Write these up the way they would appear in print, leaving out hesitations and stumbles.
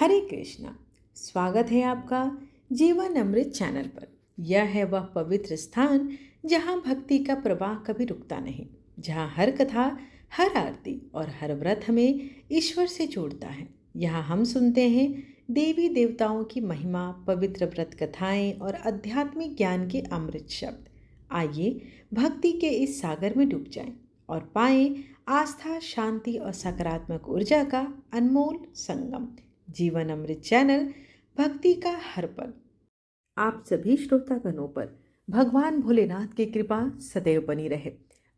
हरे कृष्णा। स्वागत है आपका जीवन अमृत चैनल पर। यह है वह पवित्र स्थान जहाँ भक्ति का प्रवाह कभी रुकता नहीं, जहाँ हर कथा, हर आरती और हर व्रत हमें ईश्वर से जोड़ता है। यहाँ हम सुनते हैं देवी देवताओं की महिमा, पवित्र व्रत कथाएं और आध्यात्मिक ज्ञान के अमृत शब्द। आइए भक्ति के इस सागर में डूब जाएं और पाएं आस्था, शांति और सकारात्मक ऊर्जा का अनमोल संगम। जीवन अमृत चैनल, भक्ति का हर पल। आप सभी श्रोतागणों पर भगवान भोलेनाथ की कृपा सदैव बनी रहे।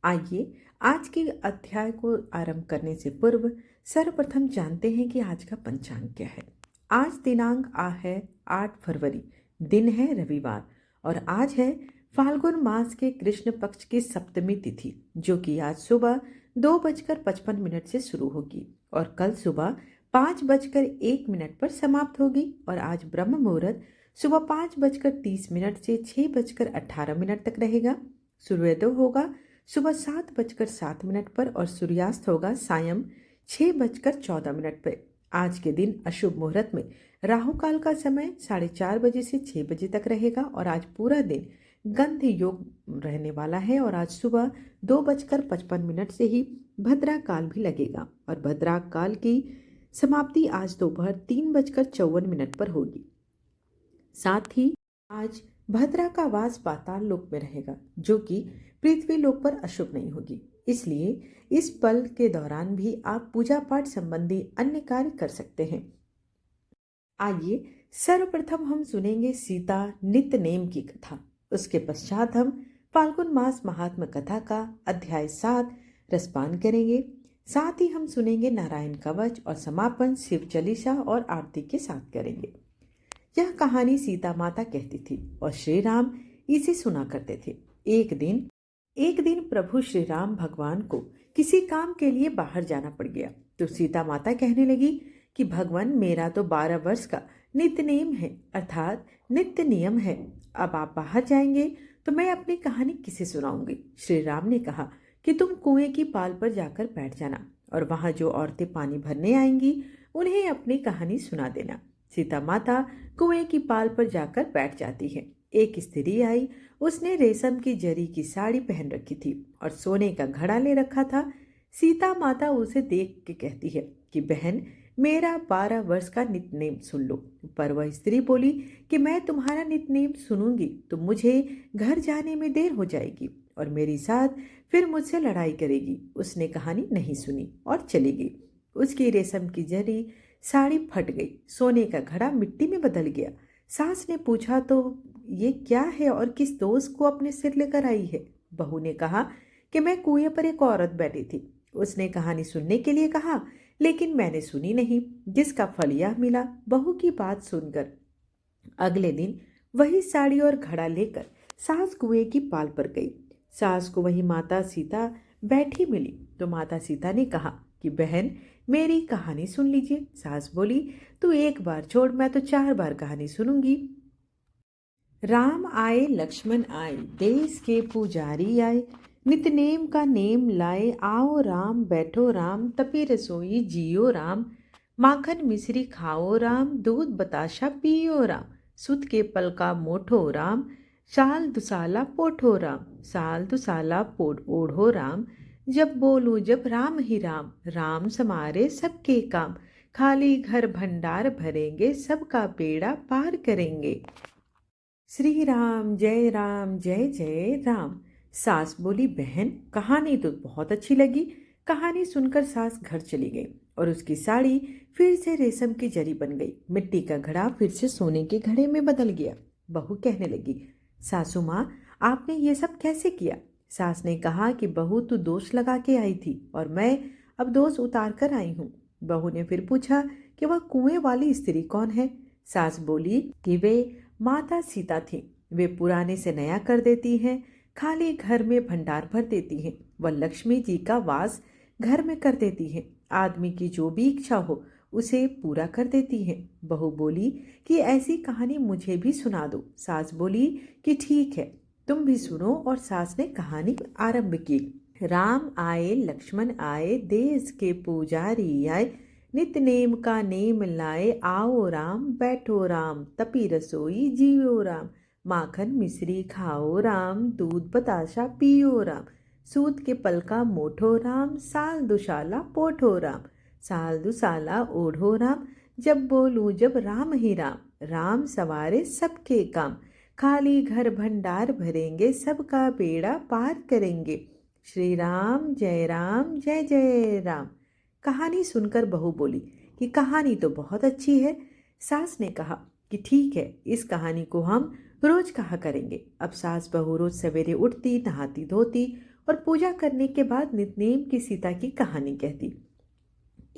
आइए आज के अध्याय को आरंभ करने से पूर्व सर्वप्रथम जानते हैं कि आज का पंचांग क्या है। आज दिनांक है 8 फरवरी, दिन है रविवार और आज है फाल्गुन मास के कृष्ण पक्ष की सप्तमी तिथि, जो कि आज सुबह 2:55 से शुरू होगी और कल सुबह 5:01 पर समाप्त होगी। और आज ब्रह्म मुहूर्त सुबह 5:30 से 6:18 तक रहेगा। सूर्योदय होगा सुबह 7:07 पर और सूर्यास्त होगा सायं 6:14 पर। आज के दिन अशुभ मुहूर्त में राहु काल का समय 4:30 बजे से 6 बजे तक रहेगा और आज पूरा दिन गंध योग रहने वाला है और आज सुबह 2:55 से ही भद्रा काल भी लगेगा और भद्रा काल की समाप्ति आज दोपहर 3:54 पर होगी। साथ ही आज भद्रा का वास पाताल लोक में रहेगा, जो कि पृथ्वी लोक पर अशुभ नहीं होगी। इसलिए इस पल के दौरान भी आप पूजा पाठ संबंधी अन्य कार्य कर सकते हैं। आइए सर्वप्रथम हम सुनेंगे सीता नित्य नेम की कथा। उसके पश्चात हम फाल्गुन मास महात्म कथा का अध्याय 7 रसपान करेंगे। साथ ही हम सुनेंगे नारायण कवच और समापन शिव चालीसा और आरती के साथ करेंगे। यह कहानी सीता माता कहती थी और श्री राम इसे सुना करते थे। एक दिन प्रभु श्री राम भगवान को किसी काम के लिए बाहर जाना पड़ गया, तो सीता माता कहने लगी कि भगवान, मेरा तो 12 वर्ष का नित्य नेम है, अर्थात नित्य नियम है। अब आप बाहर जाएंगे तो मैं अपनी कहानी किसे सुनाऊंगी। श्री राम ने कहा कि तुम कुएं की पाल पर जाकर बैठ जाना और वहां जो औरतें पानी भरने आएंगी उन्हें अपनी कहानी सुना देना। सीता माता कुएं की पाल पर जाकर बैठ जाती है। एक स्त्री आई, उसने रेशम की जरी की साड़ी पहन रखी थी और सोने का घड़ा ले रखा था। सीता माता उसे देख के कहती है कि बहन, मेरा 12 वर्ष का नित्यनेम सुन लो। पर वह स्त्री बोली कि मैं तुम्हारा नित्यनेम सुनूंगी तो मुझे घर जाने में देर हो जाएगी और मेरी साथ फिर मुझसे लड़ाई करेगी। उसने कहानी नहीं सुनी और चली गई। उसकी रेशम की जरी साड़ी फट गई, सोने का घड़ा मिट्टी में बदल गया। सास ने पूछा, तो ये क्या है और किस दोस्त को अपने सिर लेकर आई है? बहू ने कहा कि मैं कुएं पर एक औरत बैठी थी, उसने कहानी सुनने के लिए कहा लेकिन मैंने सुनी नहीं, जिसका फल यह मिला। बहू की बात सुनकर अगले दिन वही साड़ी और घड़ा लेकर सास कुएं की पाल पर गई। सास को वही माता सीता बैठी मिली तो माता सीता ने कहा कि बहन, मेरी कहानी सुन लीजिए। सास बोली, तू एक बार छोड़, मैं तो 4 बार कहानी सुनूंगी। राम आए लक्ष्मण आए, देश के पुजारी आए, नित नेम का नेम लाए, आओ राम बैठो राम, तपी रसोई जियो राम, माखन मिश्री खाओ राम, दूध बताशा पियो राम, सुत के पल का मोठो राम, साल दुसाला पोठो राम, साल दुसाला पोठ ओढ़ो राम, जब बोलूं जब राम ही राम, राम समारे सबके काम, खाली घर भंडार भरेंगे, सबका बेड़ा पार करेंगे। श्री राम जय जय राम। सास बोली, बहन, कहानी तो बहुत अच्छी लगी। कहानी सुनकर सास घर चली गई और उसकी साड़ी फिर से रेशम की जरी बन गई, मिट्टी का घड़ा फिर से सोने के घड़े में बदल गया। बहू कहने लगी, सासू माँ, आपने ये सब कैसे किया? सास ने कहा कि बहू, तू दोष लगा के आई थी और मैं अब दोष उतार कर आई हूँ। बहू ने फिर पूछा कि वह कुएं वाली स्त्री कौन है? सास बोली कि वे माता सीता थी। वे पुराने से नया कर देती हैं, खाली घर में भंडार भर देती हैं। वह लक्ष्मी जी का वास घर में कर देती हैं। आदमी की जो भी इच्छा हो उसे पूरा कर देती हैं। बहू बोली कि ऐसी कहानी मुझे भी सुना दो। सास बोली कि ठीक है, तुम भी सुनो और सास ने कहानी आरंभ की। राम आए लक्ष्मण आए, देश के पुजारी आए, नित नेम का नेम लाए, आओ राम बैठो राम, तपी रसोई जियो राम, माखन मिश्री खाओ राम, दूध बताशा पियो राम, सूत के पलका मोठो राम, साल दुशाला पोठो राम, साल दुसाला ओढ़ो राम, जब बोलूं जब राम ही राम, राम सवारे सबके काम, खाली घर भंडार भरेंगे, सबका बेड़ा पार करेंगे, श्री राम जय जय राम। कहानी सुनकर बहू बोली कि कहानी तो बहुत अच्छी है। सास ने कहा कि ठीक है, इस कहानी को हम रोज कहा करेंगे। अब सास बहू रोज सवेरे उठती, नहाती धोती और पूजा करने के बाद नितनेम की सीता की कहानी कहती।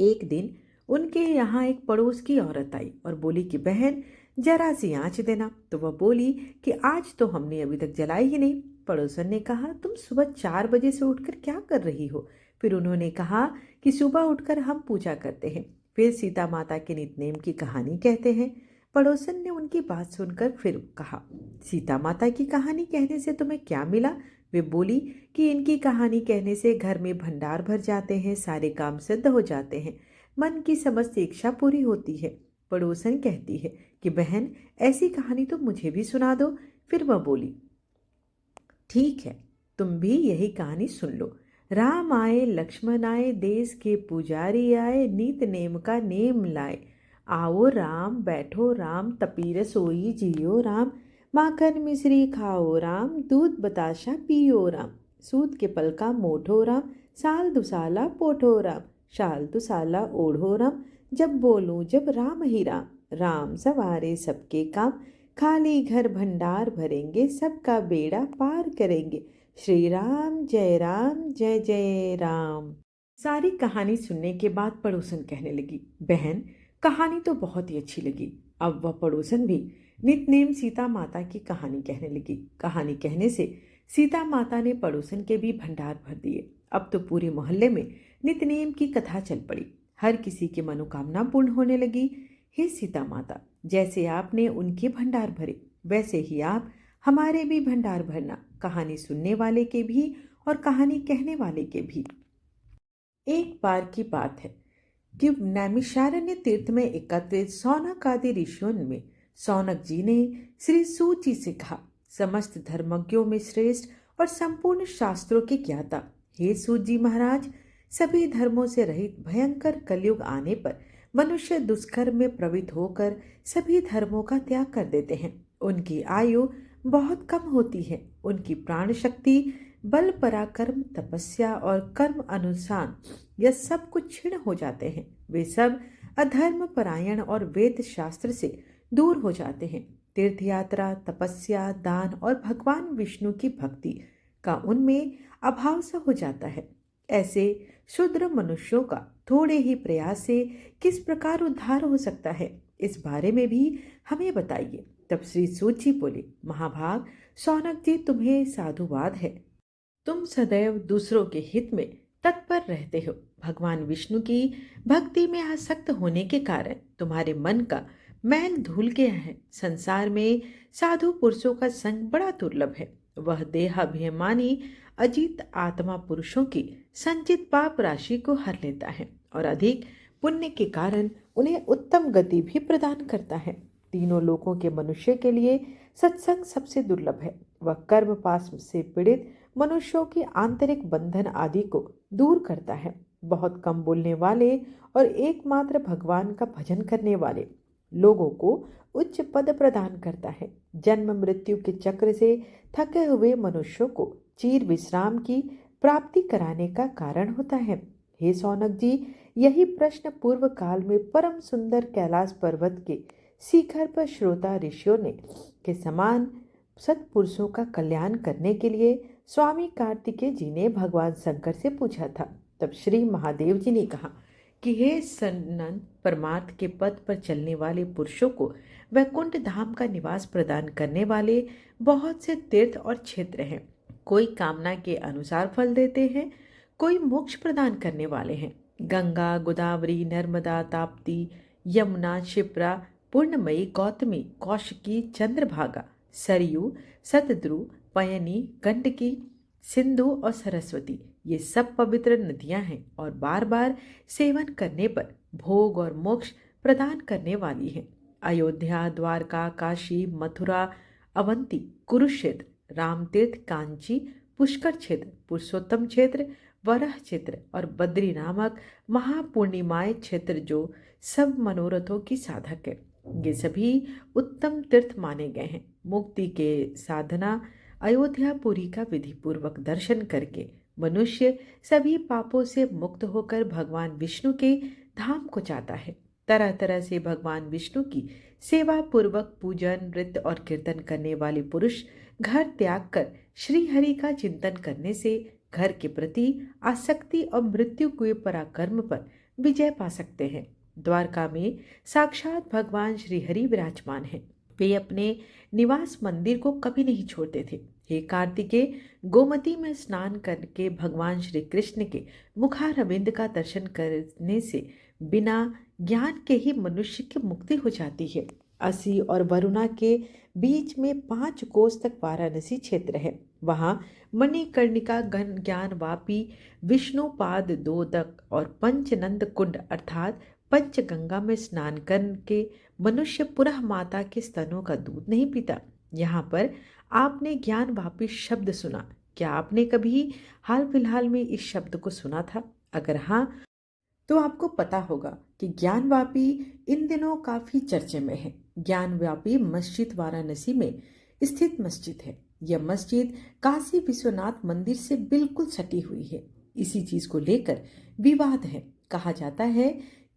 एक दिन उनके यहाँ एक पड़ोस की औरत आई और बोली कि बहन जरा सी आँच देना। तो वह बोली कि आज तो हमने अभी तक जलाई ही नहीं। पड़ोसन ने कहा तुम सुबह 4 बजे से उठकर क्या कर रही हो? फिर उन्होंने कहा कि सुबह उठकर हम पूजा करते हैं, फिर सीता माता के नितनेम की कहानी कहते हैं। पड़ोसन ने उनकी बात सुनकर फिर कहा सीता माता की कहानी कहने से तुम्हें क्या मिला? वे बोली कि इनकी कहानी कहने से घर में भंडार भर जाते हैं, सारे काम सिद्ध हो जाते हैं, मन की समस्त इच्छा पूरी होती है। पड़ोसन कहती है कि बहन ऐसी कहानी तो मुझे भी सुना दो। फिर वह बोली ठीक है, तुम भी यही कहानी सुन लो। राम आए लक्ष्मण आए, देश के पुजारी आए, नीत नेम का नेम लाए, आओ राम बैठो राम, तपी रसोई जियो राम, माखन मिश्री खाओ राम, दूध बताशा पियो राम, सूत के पलका मोठो राम, साल दुसाला पोठो राम, शाल दुसाला ओढ़ो राम, जब बोलूं जब राम ही राम, राम सवारे सबके काम, खाली घर भंडार भरेंगे, सबका बेड़ा पार करेंगे, श्री राम जय जय राम। सारी कहानी सुनने के बाद पड़ोसन कहने लगी बहन कहानी तो बहुत ही अच्छी लगी। अब वह पड़ोसन भी नितनेम सीता माता की कहानी कहने लगी। कहानी कहने से सीता माता ने पड़ोसन के भी भंडार भर दिए। अब तो पूरे मोहल्ले में नितनेम की कथा चल पड़ी। हर किसी की मनोकामना पूर्ण होने लगी। हे सीता माता, जैसे आपने उनके भंडार भरे वैसे ही आप हमारे भी भंडार भरना, कहानी सुनने वाले के भी और कहानी कहने वाले के भी। एक बार की बात है कि नैमिषारण्य तीर्थ में एकत्रित सौनक आदि ऋषियों में सौनक जी ने श्री सूत जी से कहा समस्त धर्मज्ञों में श्रेष्ठ और संपूर्ण शास्त्रों के ज्ञाता हे सूत जी महाराज, सभी धर्मों से रहित भयंकर कलयुग आने पर मनुष्य दुष्कर्म में प्रवृत्त होकर सभी धर्मों का त्याग कर देते हैं। उनकी आयु बहुत कम होती है। उनकी प्राण शक्ति, बल पराक्रम, तपस्या और कर्म अनुसार यह सब कुछ क्षीण हो जाते हैं। वे सब अधर्म परायण और वेद शास्त्र से दूर हो जाते हैं। तीर्थ यात्रा, तपस्या, दान और भगवान विष्णु की भक्ति का उनमें अभाव सा हो जाता है। ऐसे शूद्र मनुष्यों का थोड़े ही प्रयास से किस प्रकार उद्धार हो सकता है, इस बारे में भी हमें बताइए। तब श्री सूत जी बोले महाभाग सौनक जी, तुम्हें साधुवाद है। तुम सदैव दूसरों के हित में तत्पर रहते हो। भगवान विष्णु की भक्ति में आसक्त होने के कारण तुम्हारे मन का मैल धुल गया है। संसार में साधु पुरुषों का संग बड़ा दुर्लभ है। वह देहाभिमानी अजीत आत्मा पुरुषों की संचित पाप राशि को हर लेता है और अधिक पुण्य के कारण उन्हें उत्तम गति भी प्रदान करता है। तीनों लोकों के मनुष्य के लिए सत्संग सबसे दुर्लभ है। वह कर्म पाश से पीड़ित मनुष्यों की आंतरिक बंधन आदि को दूर करता है। बहुत कम बोलने वाले और एकमात्र भगवान का भजन करने वाले लोगों को उच्च पद प्रदान करता है। जन्म मृत्यु के चक्र से थके हुए मनुष्यों को चीर विश्राम की प्राप्ति कराने का कारण होता है। हे सौनक जी, यही प्रश्न पूर्व काल में परम सुंदर कैलाश पर्वत के शिखर पर श्रोता ऋषियों ने के समान सत्पुरुषों का कल्याण करने के लिए स्वामी कार्तिकेय जी ने भगवान शंकर से पूछा था। तब श्री महादेव जी ने कहा कि हे सन्नन, परमार्थ के पथ पर चलने वाले पुरुषों को वैकुंठ धाम का निवास प्रदान करने वाले बहुत से तीर्थ और क्षेत्र हैं। कोई कामना के अनुसार फल देते हैं, कोई मोक्ष प्रदान करने वाले हैं। गंगा, गोदावरी, नर्मदा, ताप्ती, यमुना, क्षिप्रा, पूर्णमयी, गौतमी, कौशिकी, चंद्रभागा, सरयू, सतद्रु, पयनी, गंडकी, सिंधु और सरस्वती, ये सब पवित्र नदियां हैं और बार बार सेवन करने पर भोग और मोक्ष प्रदान करने वाली हैं। अयोध्या, द्वारका, काशी, मथुरा, अवंती, कुरुक्षेत्र, रामतीर्थ, कांची, पुष्कर क्षेत्र, पुरुषोत्तम क्षेत्र, वराह क्षेत्र और बद्री नामक महापूर्णिमाएं क्षेत्र जो सब मनोरथों की साधक है। ये सभी उत्तम तीर्थ माने गए हैं। मुक्ति के साधना अयोध्यापुरी का विधि पूर्वक दर्शन करके मनुष्य सभी पापों से मुक्त होकर भगवान विष्णु के धाम को जाता है। तरह तरह से भगवान विष्णु की सेवा पूर्वक पूजन, नृत्य और कीर्तन करने वाले पुरुष घर त्याग कर श्री हरि का चिंतन करने से घर के प्रति आसक्ति और मृत्यु के पराक्रम पर विजय पा सकते हैं। द्वारका में साक्षात भगवान श्री हरि विराजमान हैं। वे अपने निवास मंदिर को कभी नहीं छोड़ते थे। हे कार्तिकेय, गोमती में स्नान करके भगवान श्री कृष्ण के मुखारविंद का दर्शन करने से बिना ज्ञान के ही मनुष्य की मुक्ति हो जाती है। असी और वरुणा के बीच में 5 कोस तक वाराणसी क्षेत्र है। वहाँ मणिकर्णिका, ज्ञानवापी, विष्णुपाद दोदक और पंचनंद कुंड अर्थात पंचगंगा में स्नान करके मनुष्य पुनः माता के स्तनों का दूध नहीं पीता। यहाँ पर आपने ज्ञानवापी शब्द सुना। क्या आपने कभी हाल फिलहाल में इस शब्द को सुना था? अगर हाँ, तो आपको पता होगा कि ज्ञानवापी इन दिनों काफी चर्चे में है। ज्ञानवापी मस्जिद वाराणसी में स्थित मस्जिद है। यह मस्जिद काशी विश्वनाथ मंदिर से बिल्कुल सटी हुई है। इसी चीज को लेकर विवाद है। कहा जाता है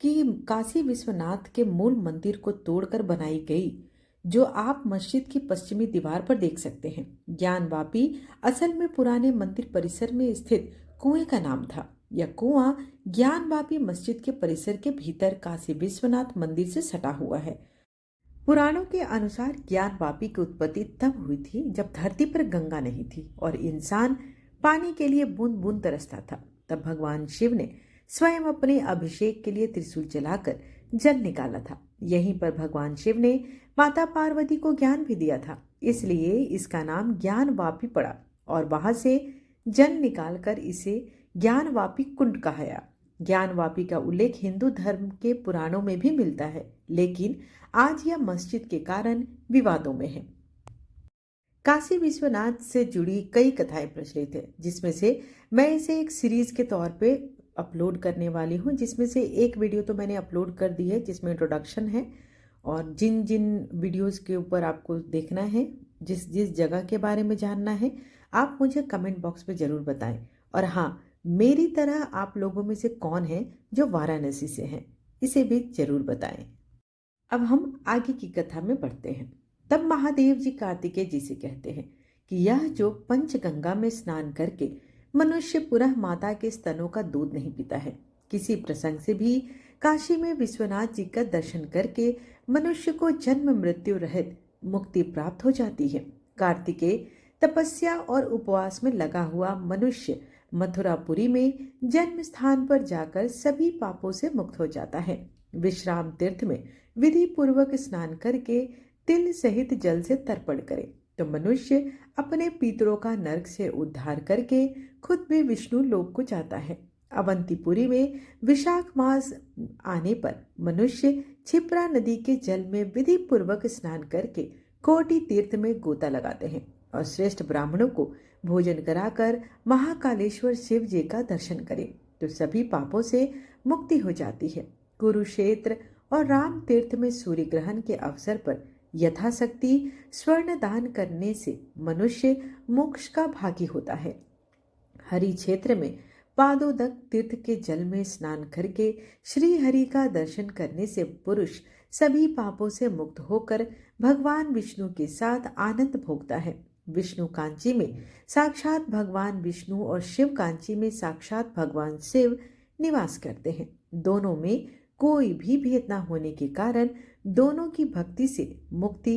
कि काशी विश्वनाथ के मूल मंदिर को तोड़कर बनाई गई, जो आप मस्जिद की पश्चिमी दीवार पर देख सकते हैं। ज्ञानवापी असल में पुराने मंदिर परिसर में स्थित कुएं का नाम था। यह कुआं ज्ञानवापी मस्जिद के परिसर के भीतर काशी विश्वनाथ मंदिर से सटा हुआ है। पुराणों के अनुसार ज्ञानवापी की उत्पत्ति तब हुई थी जब धरती पर गंगा नहीं थी और इंसान पानी के लिए बूंद बूंद तरसता था। तब भगवान शिव ने स्वयं अपने अभिषेक के लिए त्रिशूल चलाकर जल निकाला था। यहीं पर भगवान शिव ने माता पार्वती को ज्ञान भी दिया था, इसलिए इसका नाम ज्ञानवापी पड़ा और वहां से जल निकालकर इसे ज्ञानवापी कुंड कहा गया। ज्ञानवापी का उल्लेख हिंदू धर्म के पुराणों में भी मिलता है, लेकिन आज यह मस्जिद के कारण विवादों में है। काशी विश्वनाथ से जुड़ी कई कथाएं प्रचलित है, जिसमें से मैं इसे एक सीरीज के तौर पे अपलोड करने वाली हूँ, जिसमें से एक वीडियो तो मैंने अपलोड कर दी है जिसमें इंट्रोडक्शन है, और जिन जिन वीडियोस के ऊपर आपको देखना है, जिस जिस जगह के बारे में जानना है, आप मुझे कमेंट बॉक्स में ज़रूर बताएं। और हाँ, मेरी तरह आप लोगों में से कौन है जो वाराणसी से हैं, इसे भी जरूर बताएं। अब हम आगे की कथा में बढ़ते हैं। तब महादेव जी कार्तिकेय जी से कहते हैं कि यह जो पंचगंगा में स्नान करके मनुष्य पुनः माता के स्तनों का दूध नहीं पीता है, किसी प्रसंग से भी काशी में विश्वनाथ जी का दर्शन करके मनुष्य को जन्म मृत्यु रहित मुक्ति प्राप्त हो जाती है। कार्तिकेय तपस्या और उपवास में लगा हुआ मनुष्य मथुरापुरी में जन्म स्थान पर जाकर सभी पापों से मुक्त हो जाता है। विश्राम तीर्थ में विधि पूर्वक स्नान करके तिल सहित जल से तर्पण करे तो मनुष्य अपने पितरों का नरक से उद्धार करके खुद भी विष्णु लोक को जाता है। अवंतीपुरी में विशाख मास आने पर मनुष्य क्षिप्रा नदी के जल में विधि पूर्वक स्नान करके कोटि तीर्थ में गोता लगाते हैं और श्रेष्ठ ब्राह्मणों को भोजन कराकर महाकालेश्वर शिव जी का दर्शन करें तो सभी पापों से मुक्ति हो जाती है। कुरुक्षेत्र और राम तीर्थ में सूर्य ग्रहण के अवसर पर यथाशक्ति स्वर्ण दान करने से मनुष्य मोक्ष का भागी होता है। हरि क्षेत्र में पादोदक तीर्थ के जल में स्नान करके श्री हरि का दर्शन करने से पुरुष सभी पापों से मुक्त होकर भगवान विष्णु के साथ आनंद भोगता है। विष्णु कांची में साक्षात भगवान विष्णु और शिव कांची में साक्षात भगवान शिव निवास करते हैं। दोनों में कोई भी भेद न होने के कारण दोनों की भक्ति से मुक्ति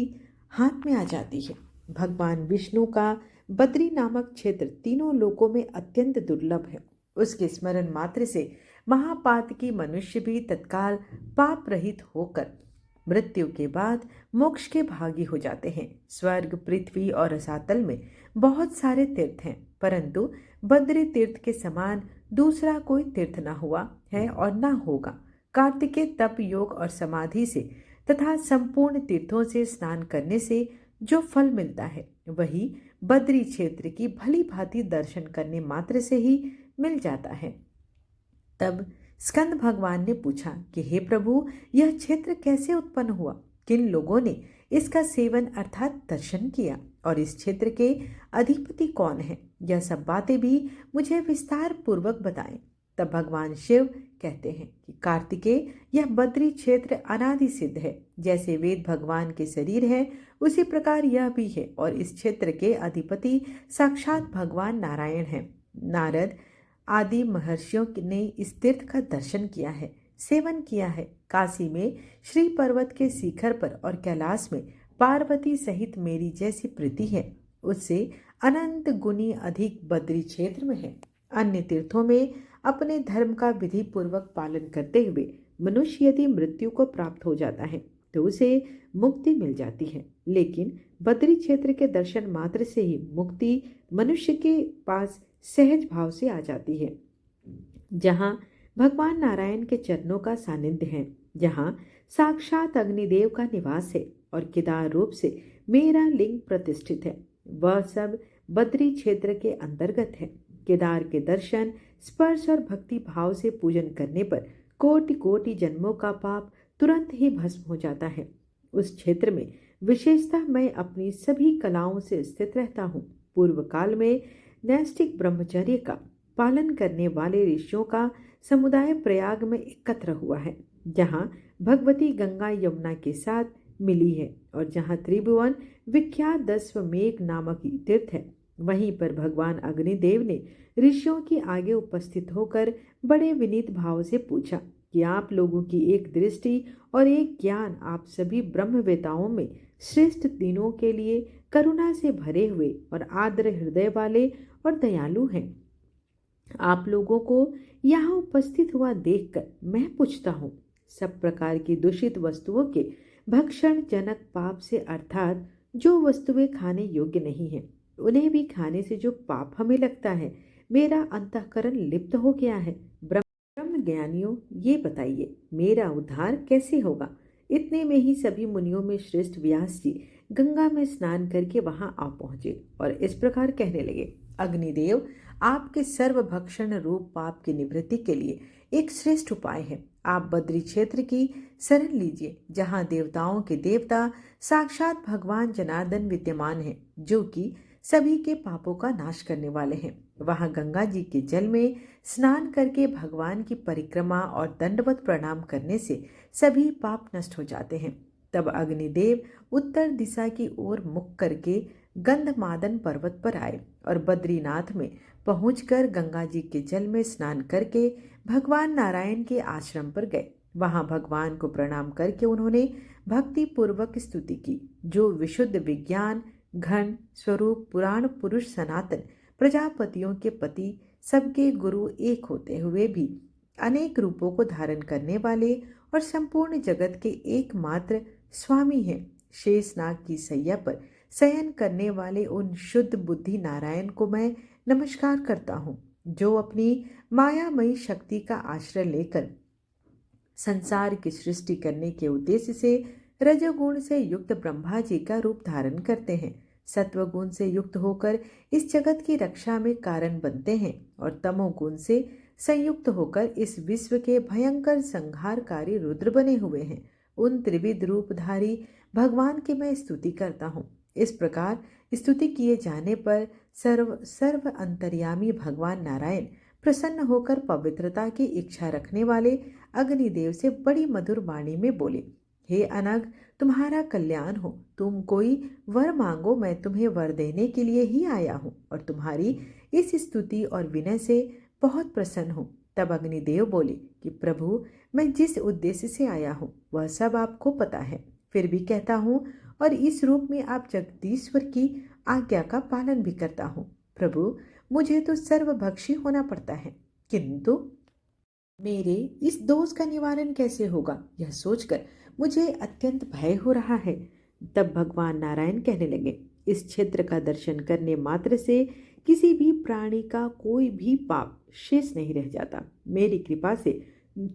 हाथ में आ जाती है। भगवान विष्णु का बद्री नामक क्षेत्र तीनों लोकों में अत्यंत दुर्लभ है। उसके स्मरण मात्र से महापातकी मनुष्य भी तत्काल पाप रहित होकर मृत्यु के बाद मोक्ष के भागी हो जाते हैं। स्वर्ग, पृथ्वी और रसातल में बहुत सारे तीर्थ हैं, परंतु बद्री तीर्थ के समान दूसरा कोई तीर्थ न हुआ है और न होगा। कार्तिकेय तप, योग और समाधि से तथा संपूर्ण तीर्थों से स्नान करने से जो फल मिलता है वही बद्री क्षेत्र की भली भांति दर्शन करने मात्र से ही मिल जाता है। तब स्कंद भगवान ने पूछा कि हे प्रभु, यह क्षेत्र कैसे उत्पन्न हुआ? किन लोगों ने इसका सेवन अर्थात दर्शन किया और इस क्षेत्र के अधिपति कौन है? यह सब बातें भी मुझे विस्तार पूर्वक बताएं। तब भगवान शिव कहते हैं कि कार्तिकेय, यह बद्री क्षेत्र अनादि सिद्ध है। जैसे वेद भगवान के शरीर है उसी प्रकार यह भी है और इस क्षेत्र के अधिपति साक्षात भगवान नारायण हैं। नारद आदि महर्षियों ने इस तीर्थ का दर्शन किया है, सेवन किया है। काशी में श्री पर्वत के शिखर पर और कैलाश में पार्वती सहित मेरी जैसी प्रीति है, उससे अनंत गुनी अधिक बद्री क्षेत्र में है। अन्य तीर्थों में अपने धर्म का विधि पूर्वक पालन करते हुए मनुष्य यदि मृत्यु को प्राप्त हो जाता है तो उसे मुक्ति मिल जाती है, लेकिन बद्री क्षेत्र के दर्शन मात्र से ही मुक्ति मनुष्य के पास सहज भाव से आ जाती है। जहाँ भगवान नारायण के चरणों का सानिध्य है, जहाँ साक्षात अग्निदेव का निवास है और केदार रूप से मेरा लिंग प्रतिष्ठित है, वह सब बद्री क्षेत्र के अंतर्गत है। केदार के दर्शन, स्पर्श और भक्ति भाव से पूजन करने पर कोटि कोटि जन्मों का पाप तुरंत ही भस्म हो जाता है। उस क्षेत्र में विशेषतः मैं अपनी सभी कलाओं से स्थित रहता हूँ। पूर्व काल में नैष्ठिक ब्रह्मचर्य का पालन करने वाले ऋषियों का समुदाय प्रयाग में एकत्र हुआ है, जहाँ भगवती गंगा यमुना के साथ मिली है और जहाँ त्रिभुवन विख्यात दशमेघ नामक तीर्थ है। वहीं पर भगवान अग्निदेव ने ऋषियों की आगे उपस्थित होकर बड़े विनीत भाव से पूछा कि आप लोगों की एक दृष्टि और एक ज्ञान आप सभी ब्रह्मवेताओं में श्रेष्ठ तीनों के लिए करुणा से भरे हुए और आर्द्र हृदय वाले और दयालु हैं। आप लोगों को यहाँ उपस्थित हुआ देखकर मैं पूछता हूँ, सब प्रकार की दूषित वस्तुओं के भक्षण जनक पाप से, अर्थात जो वस्तुएं खाने योग्य नहीं है उन्हें भी खाने से जो पाप हमें लगता है, मेरा अंतःकरण लिप्त हो गया है। ब्रह्म ज्ञानियों, ये बताइए मेरा उद्धार कैसे होगा? इतने में ही सभी मुनियों में श्रेष्ठ व्यास जी गंगा में स्नान करके वहां आ पहुंचे और इस प्रकार कहने लगे, अग्निदेव, आपके सर्वभक्षण रूप पाप की निवृत्ति के लिए एक श्रेष्ठ उपाय है। आप बद्री क्षेत्र की शरण लीजिए, जहाँ देवताओं के देवता साक्षात भगवान जनार्दन विद्यमान हैं, जो कि सभी के पापों का नाश करने वाले हैं। वहां गंगा जी के जल में स्नान करके भगवान की परिक्रमा और दंडवत प्रणाम करने से सभी पाप नष्ट हो जाते हैं। तब अग्निदेव उत्तर दिशा की ओर मुख करके गंधमादन पर्वत पर आए और बद्रीनाथ में पहुंचकर गंगा जी के जल में स्नान करके भगवान नारायण के आश्रम पर गए। वहां भगवान को प्रणाम करके उन्होंने भक्ति पूर्वक स्तुति की, जो विशुद्ध विज्ञान घन स्वरूप पुराण पुरुष सनातन प्रजापतियों के पति, सबके गुरु एक होते हुए भी अनेक रूपों को धारण करने वाले और संपूर्ण जगत के एकमात्र स्वामी हैं। शेषनाग की सैया पर शयन करने वाले उन शुद्ध बुद्धि नारायण को मैं नमस्कार करता हूँ, जो अपनी मायामयी शक्ति का आश्रय लेकर संसार की सृष्टि करने के उद्देश्य से रजोगुण से युक्त ब्रह्मा जी का रूप धारण करते हैं, सत्वगुण से युक्त होकर इस जगत की रक्षा में कारण बनते हैं और तमोगुण से संयुक्त होकर इस विश्व के भयंकर संहारकारी रुद्र बने हुए हैं। उन त्रिविध रूपधारी भगवान की मैं स्तुति करता हूँ। इस प्रकार स्तुति किए जाने पर सर्व अंतर्यामी भगवान नारायण प्रसन्न होकर पवित्रता की इच्छा रखने वाले अग्निदेव से बड़ी मधुर वाणी में बोले, हे अनग, तुम्हारा कल्याण हो। तुम कोई वर मांगो, मैं तुम्हें वर देने के लिए ही आया हूँ और तुम्हारी इस स्तुति और विनय से बहुत प्रसन्न हूँ। तब अग्निदेव बोले कि प्रभु, मैं जिस उद्देश्य से आया हूँ वह सब आपको पता है, फिर भी कहता हूँ और इस रूप में आप जगदीश्वर की आज्ञा का पालन भी करता हूँ। प्रभु, मुझे तो सर्वभक्षी होना पड़ता है, किंतु मेरे इस दोष का निवारण कैसे होगा, यह सोचकर मुझे अत्यंत भय हो रहा है। तब भगवान नारायण कहने लगे, इस क्षेत्र का दर्शन करने मात्र से किसी भी प्राणी का कोई भी पाप शेष नहीं रह जाता। मेरी कृपा से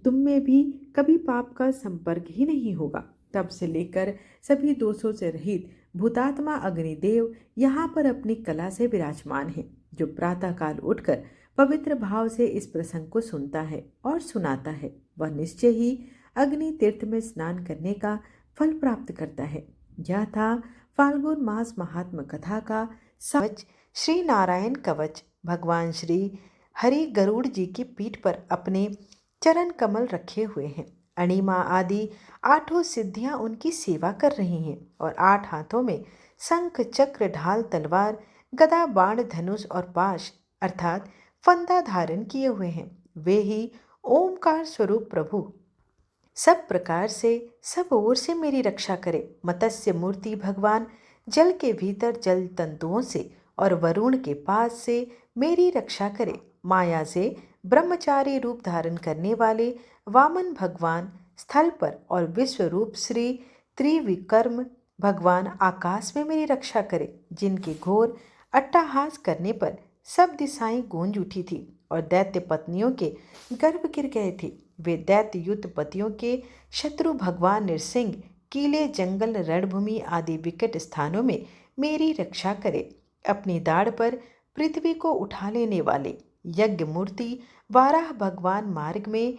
तुम में भी कभी पाप का संपर्क ही नहीं होगा। तब से लेकर सभी दोषों से रहित भूतात्मा अग्निदेव यहाँ पर अपनी कला से विराजमान है, जो प्रातःकाल उठकर पवित्र भाव से इस प्रसंग को सुनता है और सुनाता है, वह निश्चय ही अग्नि तीर्थ में स्नान करने का फल प्राप्त करता है। यह था फाल्गुन मास महात्म कथा का कवच। श्री नारायण कवच। भगवान श्री हरि गरुड़ जी की पीठ पर अपने चरण कमल रखे हुए हैं। अणिमा आदि आठों सिद्धियां उनकी सेवा कर रही हैं और 8 हाथों में शंख चक्र ढाल तलवार गदा बाण धनुष और पाश अर्थात फंदा धारण किए हुए हैं। वे ही ओमकार स्वरूप प्रभु सब प्रकार से सब ओर से मेरी रक्षा करे। मत्स्य मूर्ति भगवान जल के भीतर जल तंतुओं से और वरुण के पास से मेरी रक्षा करे। माया से ब्रह्मचारी रूप धारण करने वाले वामन भगवान स्थल पर और विश्व रूप श्री त्रिविक्रम भगवान आकाश में मेरी रक्षा करे। जिनके घोर अट्टहास करने पर सब दिशाएं गूंज उठी थी और दैत्य पत्नियों के गर्भ गिर गए थे। वे दैत्य युद्ध पतियों के शत्रु भगवान नृसिंह किले जंगल रणभूमि आदि विकट स्थानों में मेरी रक्षा करे। अपनी दाढ़ पर पृथ्वी को उठा लेने वाले यज्ञ मूर्ति वाराह भगवान मार्ग में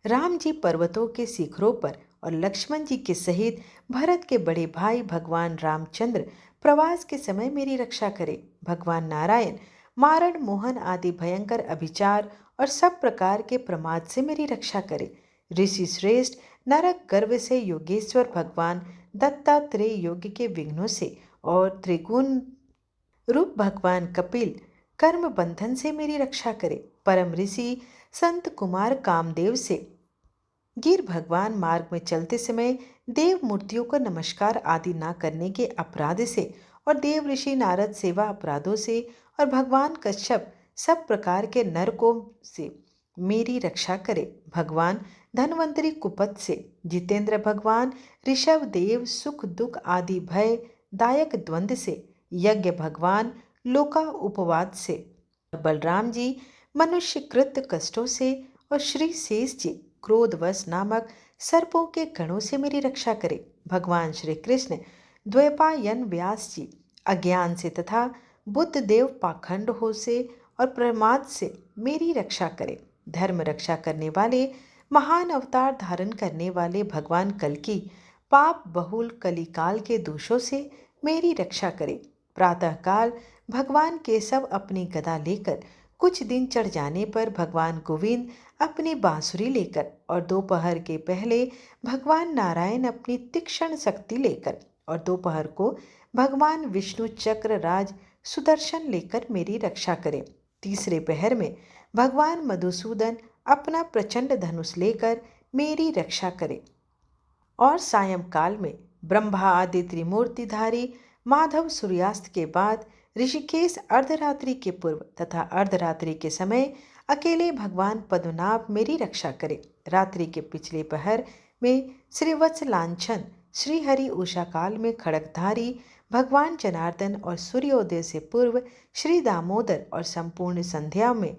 राम जी पर्वतों के शिखरों पर और लक्ष्मण जी के सहित भरत के बड़े भाई भगवान रामचंद्र प्रवास के समय मेरी रक्षा करे। भगवान नारायण मारण मोहन आदि भयंकर अभिचार और सब प्रकार के प्रमाद से मेरी रक्षा करे। ऋषि श्रेष्ठ नरक गर्भ से योगेश्वर भगवान दत्तात्रेय योग के विघ्नों से और त्रिगुण रूप भगवान कपिल कर्म बंधन से मेरी रक्षा करे। परम ऋषि संत कुमार कामदेव से गिर भगवान मार्ग में चलते समय देव मूर्तियों को नमस्कार आदि ना करने के अपराध से और देव ऋषि नारद सेवा अपराधों से और भगवान कश्यप सब प्रकार के नरकों से मेरी रक्षा करे। भगवान धनवंतरी कुपत से जितेंद्र भगवान ऋषभ देव सुख दुख आदि भय दायक द्वंद्व से यज्ञ भगवान लोका उपवाद से बलराम जी मनुष्य कृत कष्टों से और श्री शेष जी क्रोधवश नामक सर्पों के गणों से मेरी रक्षा करे। भगवान श्री कृष्ण द्वैपायन व्यास जी अज्ञान से तथा बुद्ध देव पाखंड हो से और प्रमाद से मेरी रक्षा करे। धर्म रक्षा करने वाले महान अवतार धारण करने वाले भगवान कल्कि पाप बहुल कलिकाल के दोषों से मेरी रक्षा करे। प्रातःकाल भगवान केशव अपनी गदा लेकर कुछ दिन चढ़ जाने पर भगवान गोविंद अपनी बांसुरी लेकर और दोपहर के पहले भगवान नारायण अपनी तीक्ष्ण शक्ति लेकर और दोपहर को भगवान विष्णु चक्र राज सुदर्शन लेकर मेरी रक्षा करें। तीसरे पहर में भगवान मधुसूदन अपना प्रचंड धनुष लेकर मेरी रक्षा करें और सायंकाल में ब्रह्मा आदि त्रिमूर्तिधारी माधव सूर्यास्त के बाद ऋषिकेश अर्धरात्रि के पूर्व तथा अर्धरात्रि के समय अकेले भगवान पद्मनाभ मेरी रक्षा करे। रात्रि के पिछले पहर में श्रीवत्स लांछन श्री हरि उषा काल में खड़गधारी भगवान जनार्दन और सूर्योदय से पूर्व श्री दामोदर और संपूर्ण संध्या में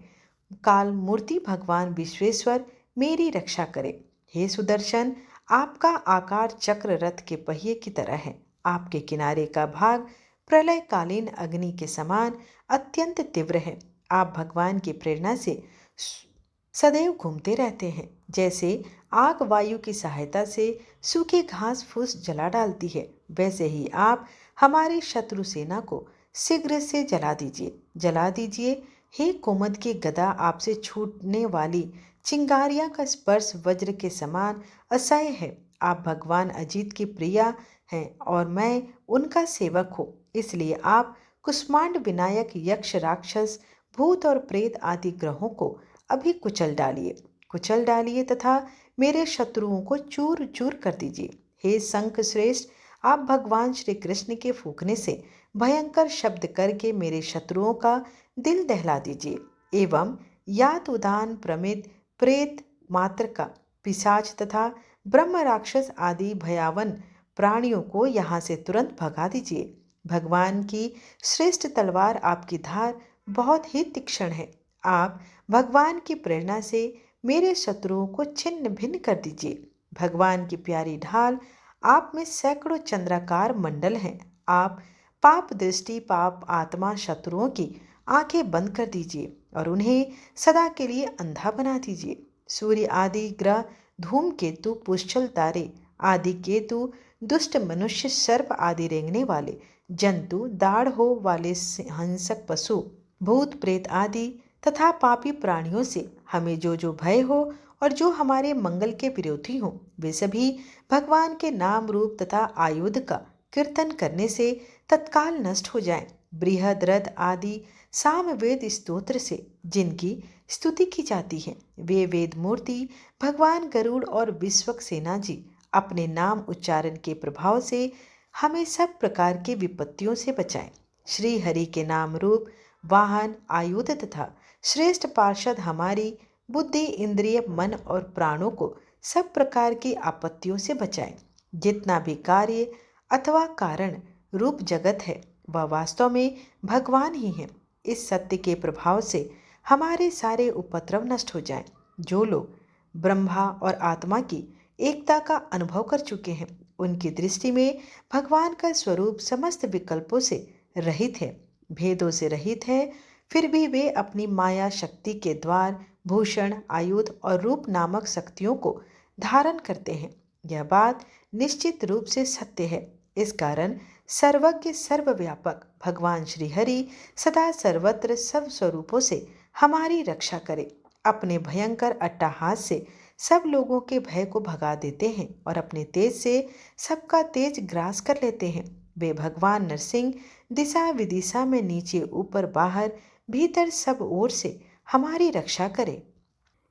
काल मूर्ति भगवान विश्वेश्वर मेरी रक्षा करे। हे सुदर्शन, आपका आकार चक्र रथ के पहिए की तरह है। आपके किनारे का भाग प्रलयकालीन अग्नि के समान अत्यंत तीव्र है। आप भगवान की प्रेरणा से सदैव घूमते रहते हैं। जैसे आग वायु की सहायता से सूखी घास फूस जला डालती है, वैसे ही आप हमारी शत्रु सेना को शीघ्र से जला दीजिए। हे कोमद की गदा, आपसे छूटने वाली चिंगारियां का स्पर्श वज्र के समान असह्य है। आप भगवान अजित की प्रिया हैं और मैं उनका सेवक हूँ, इसलिए आप कुष्मांड विनायक यक्ष राक्षस भूत और प्रेत आदि ग्रहों को अभी कुचल डालिए तथा मेरे शत्रुओं को चूर चूर कर दीजिए। हे शंख श्रेष्ठ, आप भगवान श्री कृष्ण के फूंकने से भयंकर शब्द करके मेरे शत्रुओं का दिल दहला दीजिए एवं यात उदान प्रमित प्रेत मात्र का पिशाच तथा ब्रह्म राक्षस आदि भयावन प्राणियों को यहाँ से तुरंत भगा दीजिए। भगवान की श्रेष्ठ तलवार आपकी धार बहुत ही तीक्ष्ण है। आप भगवान की प्रेरणा से मेरे शत्रुओं को छिन्न भिन्न कर दीजिए। भगवान की प्यारी ढाल आप में सैकड़ों चंद्राकार मंडल हैं। आप पाप दृष्टि पाप आत्मा शत्रुओं की आंखें बंद कर दीजिए और उन्हें सदा के लिए अंधा बना दीजिए। सूर्य आदि ग्रह, धूमकेतु, पुष्कल तारे आदि केतु, दुष्ट मनुष्य, सर्प आदि रेंगने वाले जंतु, दाढ़ हो वाले हिंसक पशु, भूत प्रेत आदि तथा पापी प्राणियों से हमें जो जो भय हो और जो हमारे मंगल के विरोधी हो, वे सभी भगवान के नाम रूप तथा आयुध का कीर्तन करने से तत्काल नष्ट हो जाएं। बृहद रथ आदि सामवेद स्तोत्र से जिनकी स्तुति की जाती है, वे वेद मूर्ति भगवान गरुड़ और विश्वक सेना जी अपने नाम उच्चारण के प्रभाव से हमें सब प्रकार की विपत्तियों से बचाएं। श्री हरि के नाम रूप वाहन, आयुध तथा श्रेष्ठ पार्षद हमारी बुद्धि, इंद्रिय, मन और प्राणों को सब प्रकार की आपत्तियों से बचाएं। जितना भी कार्य अथवा कारण रूप जगत है, वह वास्तव में भगवान ही है। इस सत्य के प्रभाव से हमारे सारे उपद्रव नष्ट हो जाएं। जो लोग ब्रह्मा और आत्मा की एकता का अनुभव कर चुके हैं, उनकी दृष्टि में भगवान का स्वरूप समस्त विकल्पों से रहित है, भेदों से रहित है। फिर भी वे अपनी माया शक्ति के द्वार भूषण, आयुध और रूप नामक शक्तियों को धारण करते हैं। यह बात निश्चित रूप से सत्य है। इस कारण सर्वज्ञ सर्वव्यापक भगवान श्री हरि सदा सर्वत्र सब स्वरूपों से हमारी रक्षा करे। अपने भयंकर अट्टहास से सब लोगों के भय को भगा देते हैं और अपने तेज से सबका तेज ग्रास कर लेते हैं। वे भगवान नरसिंह दिशा विदिशा में नीचे ऊपर बाहर भीतर सब ओर से हमारी रक्षा करे।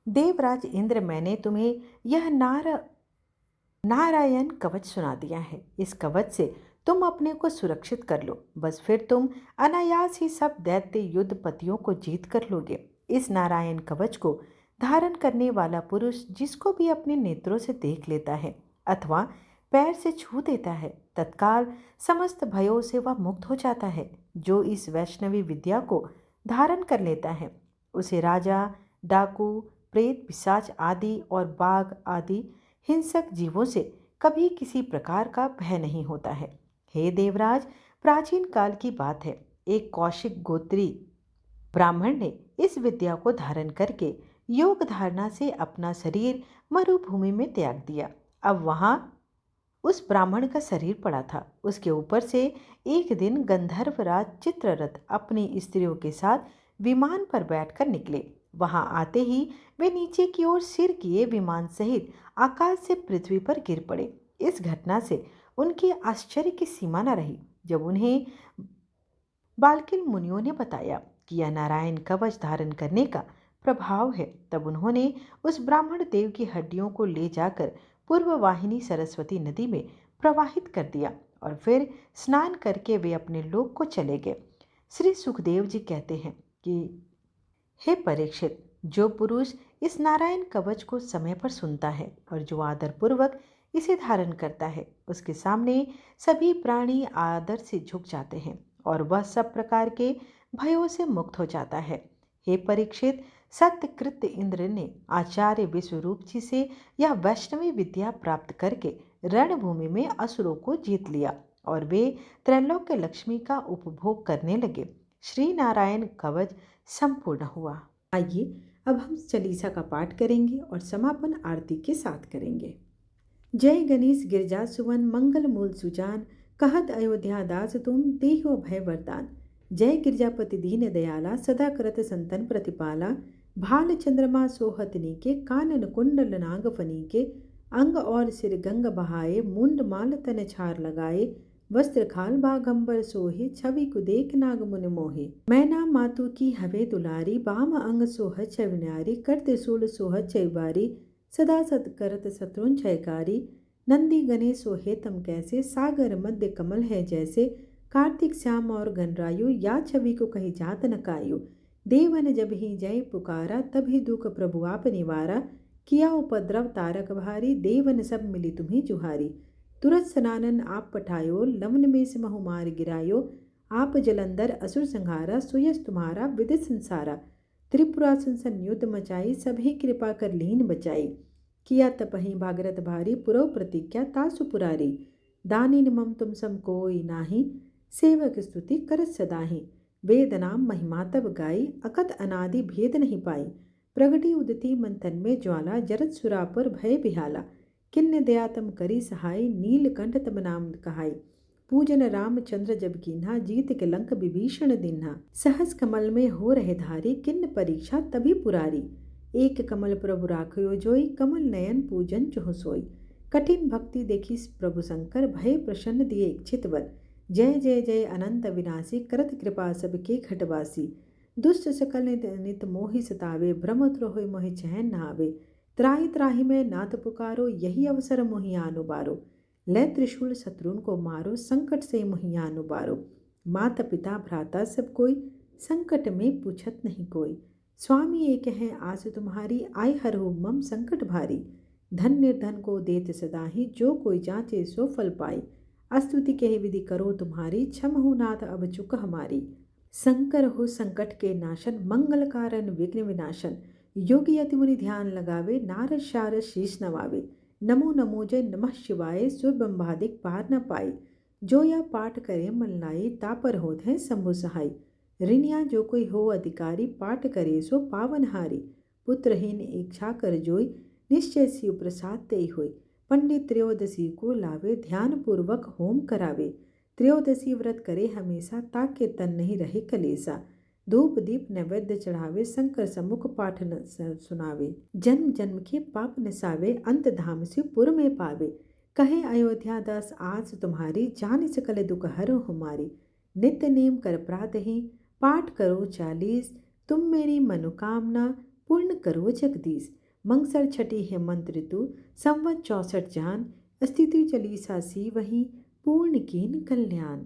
देवराज इंद्र, मैंने तुम्हें यह नारायण कवच सुना दिया है। इस कवच से तुम अपने को सुरक्षित कर लो, बस फिर तुम अनायास ही सब दैत्य युद्धपतियों को जीत कर लोगे। इस नारायण कवच को धारण करने वाला पुरुष जिसको भी अपने नेत्रों से देख लेता है अथवा पैर से छू देता है, तत्काल समस्त भयों से वह मुक्त हो जाता है। जो इस वैष्णवी विद्या को धारण कर लेता है, उसे राजा, डाकू, प्रेत, पिशाच आदि और बाघ आदि हिंसक जीवों से कभी किसी प्रकार का भय नहीं होता है। हे देवराज, प्राचीन काल की बात है, एक कौशिक गोत्री ब्राह्मण ने इस विद्या को धारण करके योग धारणा से अपना शरीर मरुभूमि में त्याग दिया। अब वहां उस ब्राह्मण का शरीर पड़ा था। उसके ऊपर से एक दिन गंधर्वराज चित्ररथ अपनी स्त्रियों के साथ विमान पर बैठकर निकले। वहां आते ही वे नीचे की ओर सिर किए विमान सहित आकाश से पृथ्वी पर गिर पड़े। इस घटना से उनके आश्चर्य की सीमा न रही। जब उन्हें बाल्किल मुनियों ने बताया कि यह नारायण कवच धारण करने का प्रभाव है, तब उन्होंने उस ब्राह्मण देव की हड्डियों को ले जाकर पूर्व वाहिनी सरस्वती नदी में प्रवाहित कर दिया और फिर स्नान करके वे अपने लोक को चले गए। श्री सुखदेव जी कहते हैं कि हे परीक्षित, जो पुरुष इस नारायण कवच को समय पर सुनता है और जो आदर पूर्वक इसे धारण करता है, उसके सामने सभी प्राणी आदर से झुक जाते हैं और वह सब प्रकार के भयों से मुक्त हो जाता है। हे परीक्षित, सत्यकृत इंद्र ने आचार्य विश्वरूप जी से यह वैष्णवी विद्या प्राप्त करके रणभूमि में असुरों को जीत लिया और वे त्रैलोक्य लक्ष्मी का उपभोग करने लगे। श्री नारायण कवच संपूर्ण हुआ। आइए अब हम चालीसा का पाठ करेंगे और समापन आरती के साथ करेंगे। जय गणेश गिरजा सुवन मंगल मूल सुजान, कहत अयोध्या दास तुम देहो भय वरदान। जय गिरजापति दीन दयाला, सदा करत संतन प्रतिपाला। भाल चंद्रमा सोहत नीके, कानन कुंडल नाग फनीके। अंग और सिर गंग बहाए, मुंड माल तन छार लगाए। वस्त्र खाल बागंबर सोहे, छवि को देख नाग मुनि मोहे। मैना मातु की हवे दुलारी, बाम अंग सोह छविनारी। कर त्रिशूल सोह चैबारी, सदा सत करत शत्रुन छयकारी। नंदी गणेश सोहे तम कैसे, सागर मध्य कमल है जैसे। कार्तिक श्याम और गणरायु, या छवि को कही जात न कायु। देवन जब ही जय पुकारा, तभी दुख प्रभु आप निवारा। किया उपद्रव तारक भारी, देवन सब मिली तुम्हें जुहारी। तुरत सनानन आप पठायो, लवन में से महु मार गिरायो। आप जलंधर असुर संहारा, सुयस तुम्हारा विदित संसारा। त्रिपुरासन संयुद्ध मचाई, सभी कृपा कर लीन बचाई। किया तपहि भागरथ भारी, पुरव प्रतिज्ञा तासु पुरारी। दानिन मम तुम सम कोई नाही, सेवक स्तुति करत सदाहि। वेद नाम महिमा तब गाई, अकत अनादि भेद नहीं पाई। प्रगटी उदती मंथन में ज्वाला, जरत सुरापुर भय बिहाला। किन्ने दया तम करी सहाय, नीलकंठ तब नाम कहाई। पूजन रामचंद्र जब कीन्हा, जीत के लंक विभीषण दिन्हा। सहस कमल में हो रहे धारी, किन्न परीक्षा तभी पुरारी। एक कमल प्रभु राखयो जोई, कमल नयन पूजन चहु सोई। कठिन भक्ति देखी प्रभु शंकर, भय प्रसन्न दिए इच्छित वर। जय जय जय अनंत विनाशी, करत कृपा सबके घटवासी। दुष्ट सकल नित मोहि सतावे, भ्रम होय मोहि चैन न आवे। त्राहि त्राहि में नाथ पुकारो, यही अवसर मोहि आनु बारो। ले त्रिशूल शत्रुन को मारो, संकट से मोहि आनु बारो। माता पिता भ्राता सब कोई, संकट में पूछत नहीं कोई। स्वामी एक है आस तुम्हारी, आय हरहु मम संकट भारी। धन निर्धन को देत सदाहि, जो कोई जांचे सो फल पाई। स्तुति कहे विधि करो तुम्हारी, क्षमहु नाथ अब चुक हमारी। शंकर हो संकट के नाशन, मंगल कारण विघ्न विनाशन। योगी अति मुनि ध्यान लगावे, नारद शारद शीश नवावे। नमो नमो जय नमः शिवाय, सुर ब्रह्मादिक पार न पाई। जो या पाठ करे मन लाई, तापर होत है शंभु सहाय। ऋणिया जो कोई हो अधिकारी, पाठ करे सो पावनहारी। पुत्रहीन इच्छा कर जोई, निश्चय शिव प्रसाद तेई होई। पंडित त्रयोदशी को लावे, ध्यान पूर्वक होम करावे। त्रयोदशी व्रत करे हमेशा, ताके तन नहीं रहे कलेसा। धूप दीप नैवेद्य चढ़ावे, शंकर सम्मुख पाठ न सुनावे। जन्म जन्म के पाप नसावे, अंत धाम शिवपुर में पावे। कहे अयोध्या दास आस तुम्हारी, जान सकल दुख हरो हमारी। नित्य नेम कर प्रातहि, पाठ करो 40। तुम मेरी मनोकामना, पूर्ण करो जगदीश। मंगसर छठी है मंत्र तु, संवत 64 जान। स्थिति चली सासी वही, पूर्ण कीन कल्याण।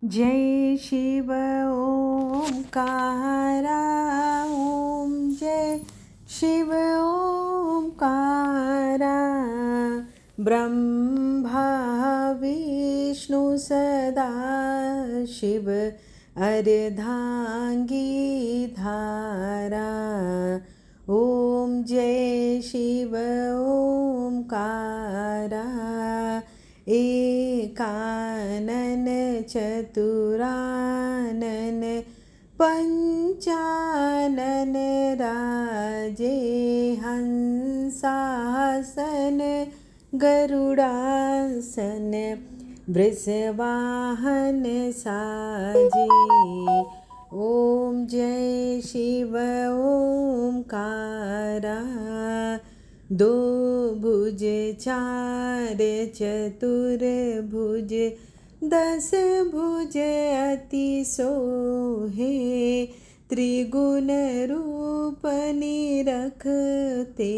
जय शिव ओंकारा, ओम जय शिव ओंकारा। ब्रह्मा विष्णु सदा शिव, अर्धांगी धारा। ओम जय शिव ओंकारा। एकानन चतुरानन, पंचानन राजे। हंसासन गरुड़ासन, वृषवाहन साजे। ओम जय शिव ओंकारा। दो भुज चार चतुर भुज, 10 भुज अति सोहे। त्रिगुण रूप निरखते,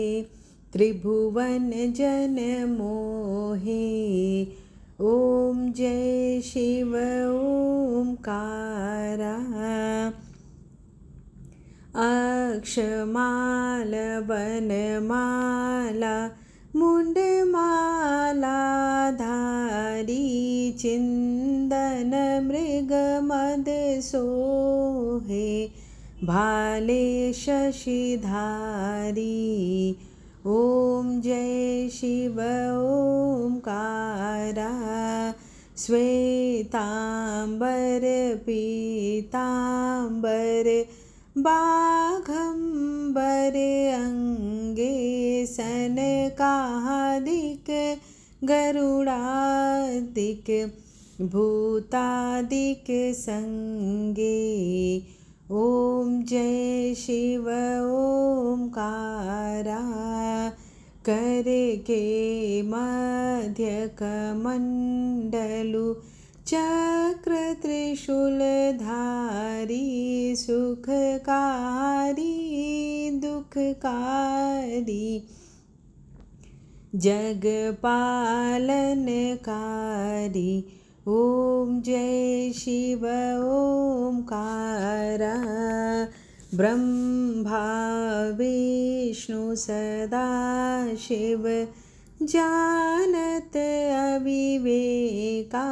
त्रिभुवन जन मोहे। ओम जय शिव ओंकारा। अक्षमाल वनमाला, मुंडमाला धारी। चिंदन मृगमद सोहे, भाले शशिधारी। ओम जय शिव ओंकारा। श्वेतांबर पीतांबर, बाघंबर अंगे। सनकादिक गरुड़ादिक, भूतादिक संगे। ओम जय शिव ओंकारा। कर के मध्य कमंडलु, चक्र त्रिशूल धारी। सुखकारी दुखकारी, जग पालनकारी। ओम जय शिव ओंकारा। ब्रह्मा विष्णु सदा शिव जानत अविवेका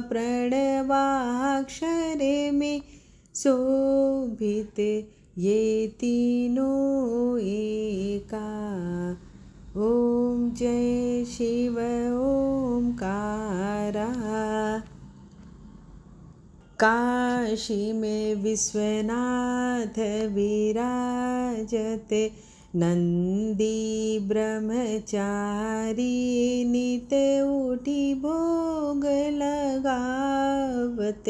प्रणवाक्षर में शोभित ये तीनों एका। ओम जय शिव ओमकारा। काशी में विश्वनाथ विराजते नंदी ब्रह्मचारी नित उठी भोग लगावत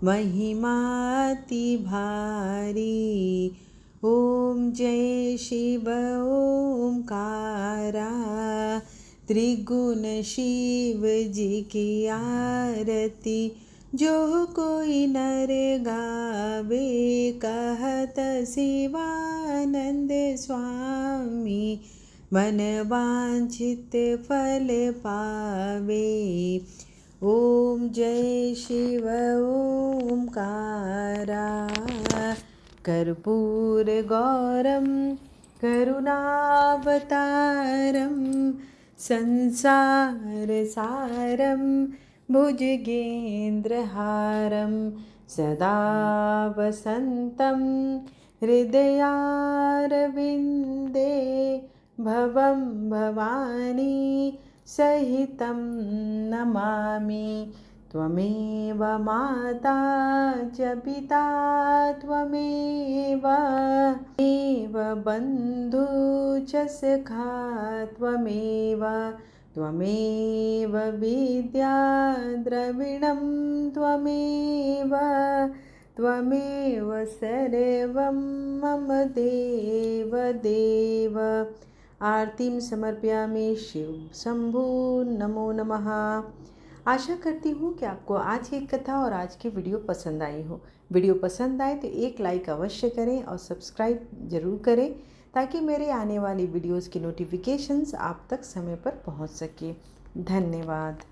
महिमाति भारी। ओम जय शिव ओमकारा। त्रिगुण शिव जी की आरती जो कोई नर गावे कहत शिवानंद स्वामी मन वांछित फल पावे। ओम जय शिव ओमकारा। कर्पूर गौरम करुणावतारम संसार सारम भुजगेन्द्रहारं सदा वसन्तं हृदयारविन्दे भवं भवानी सहितं नमामि। त्वमेव माता च पिता त्वमेव बन्धु च सखा त्वमेव त्वमेव विद्या द्रविणं त्वमेव सर्वं मम देव देव। आरतीं समर्पयामि शिव शंभु नमो नमः। आशा करती हूँ कि आपको आज की कथा और आज की वीडियो पसंद आई हो। वीडियो पसंद आए तो एक लाइक अवश्य करें और सब्सक्राइब ज़रूर करें ताकि मेरे आने वाली वीडियोस की नोटिफिकेशंस आप तक समय पर पहुंच सके। धन्यवाद।